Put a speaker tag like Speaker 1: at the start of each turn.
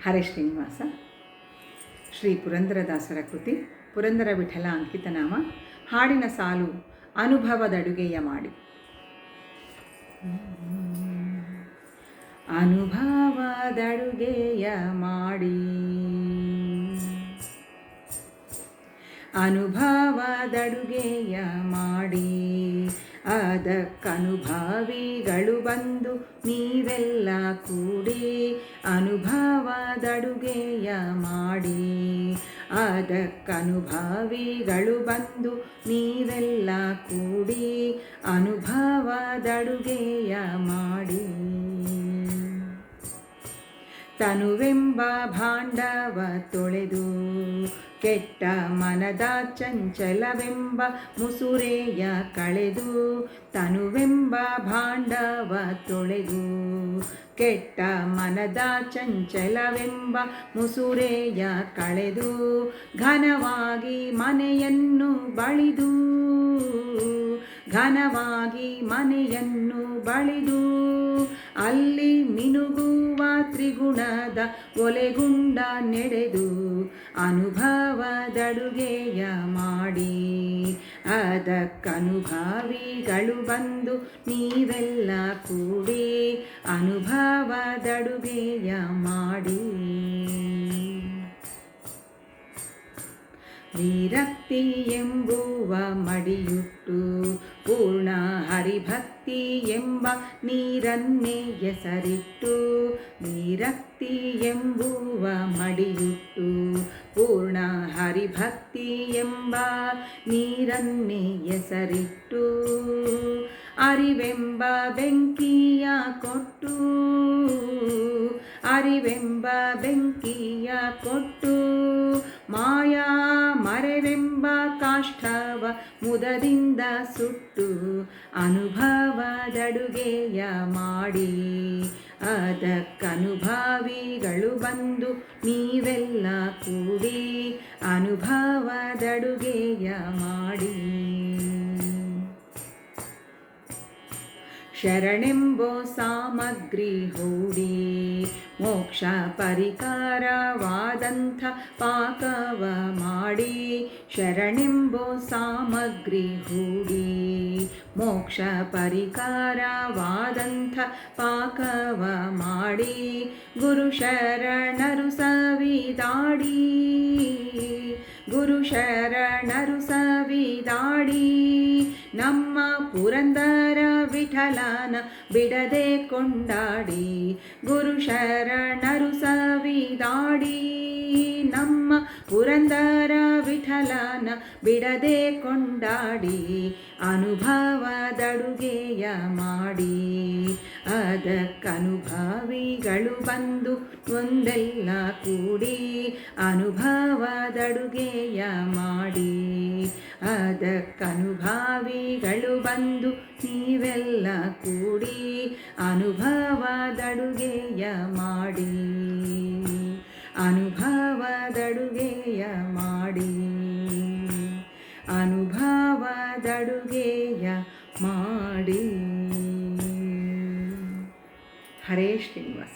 Speaker 1: ಹರೇ ಶ್ರೀನಿವಾಸ. ಶ್ರೀ ಪುರಂದರದಾಸರ ಕೃತಿ ಪುರಂದರ ವಿಠಲ ಅಂಕಿತನಾಮ. ಹಾಡಿನ ಸಾಲು ಅನುಭವದಡುಗೆಯ ಮಾಡಿ. ಅನುಭವದಡುಗೆಯ ಮಾಡಿ, ಅನುಭವದಡುಗೆಯ ಮಾಡಿ, ಅದಕ್ಕನುಭಾವಿಗಳು ಬಂದು ನೀವೆಲ್ಲ ಕೂಡಿ. ಅನುಭವದಡುಗೆಯ ಮಾಡಿ, ಅದಕ್ಕನುಭಾವಿಗಳು ಬಂದು ನೀವೆಲ್ಲ ಕೂಡಿ. ಅನುಭವದಡುಗೆಯ ಮಾಡಿ. ತನುವೆಂಬ ಭಾಂಡವ ತೊಳೆದು, ಕೆಟ್ಟ ಮನದ ಚಂಚಲವೆಂಬ ಮುಸುರೆಯ ಕಳೆದು. ತನುವೆಂಬ ಭಾಂಡವ ತೊಳೆದು, ಕೆಟ್ಟ ಮನದ ಚಂಚಲವೆಂಬ ಮುಸುರೆಯ ಕಳೆದು. ಘನವಾಗಿ ಮನೆಯನ್ನು ಬಳಿದು, ಘನವಾಗಿ ಮನೆಯನ್ನು ಬಳಿದು. ಅಲ್ಲಿ ಮಿನುಗುವ ತ್ರಿಗುಣದ ಒಲೆಗುಂಡ ನೆಡೆದು. ಅನುಭವದಡುಗೆಯ ಮಾಡಿ, ಅದಕ್ಕನುಭಾವಿಗಳು ಬಂದು ನೀವೆಲ್ಲ ಕೂಡಿ. ಅನುಭವದಡುಗೆಯ ಮಾಡಿ. ವಿರಕ್ತಿ ಎಂಬುವ ಮಡಿಯುಟ್ಟು, ಪೂರ್ಣ ಹರಿಭಕ್ತಿ ಎಂಬ ನೀರನ್ನೇ ಹೆಸರಿಟ್ಟು. ವಿರಕ್ತಿ ಎಂಬುವ ಮಡಿಯುಟ್ಟು, ಪೂರ್ಣ ಹರಿಭಕ್ತಿ ಎಂಬ ನೀರನ್ನೇ ಹೆಸರಿಟ್ಟು. ಅರಿವೆಂಬ ಬೆಂಕಿಯ ಕೊಟ್ಟು, ಅರಿವೆಂಬ ಬೆಂಕಿಯ ಕೊಟ್ಟು. ಮಾಯಾ ಮರೆವೆಂಬ ಕಾಷ್ಠವ ಮುದದಿಂದ ಸುಟ್ಟು. ಅನುಭವದಡುಗೆಯ ಮಾಡಿ, ಅದಕ್ಕನುಭಾವಿಗಳು ಬಂದು ನೀವೆಲ್ಲ ಕೂಡಿ. ಅನುಭವದಡುಗೆಯ ಮಾಡಿ. ಶರಣೆಂಬೋ ಸಾಮಗ್ರಿ ಹೂಡಿ, ಮೋಕ್ಷ ಪರಿಕಾರವಾದಂಥ ಪಾಕವ ಮಾಡಿ. ಶರಣೆಂಬೋ ಸಾಮಗ್ರಿ ಹೂಡಿ, ಮೋಕ್ಷ ಪರಿಕಾರವಾದಂಥ ಪಾಕವ ಮಾಡಿ. ಗುರು ಶರಣರು ಸವಿದಾಡಿ, ಗುರು ಶರಣರು ಸವಿದಾಡಿ. ನಮ್ಮ ಪುರಂದರ ವಿಠಲನ ಬಿಡದೆ ಕೊಂಡಾಡಿ. ಗುರು ಶರಣರು ಸವಿದಾಡಿ, ನಮ್ಮ ಪುರಂದರ ವಿಠಲನ ಬಿಡದೆ ಕೊಂಡಾಡಿ. ಅನುಭವದಡುಗೆಯ ಮಾಡಿ, ಅದಕ್ಕನುಭಾವಿಗಳು ಬಂದು ಒಂದೆಲ್ಲ ಕೂಡಿ. ಅನುಭವದಡುಗೆಯ ಮಾಡಿ, ಅದಕ್ಕನುಭಾವಿಗಳು ಬಂದು ನೀವೆಲ್ಲ ಕೂಡಿ. ಅನುಭವದಡುಗೆಯ ಮಾಡಿ, ಅನುಭವದಡುಗೆಯ ಮಾಡಿ, ಅನುಭವದಡುಗೆಯ ಮಾಡಿ. ಹರೇ ಶ್ರೀನಿವಾಸ.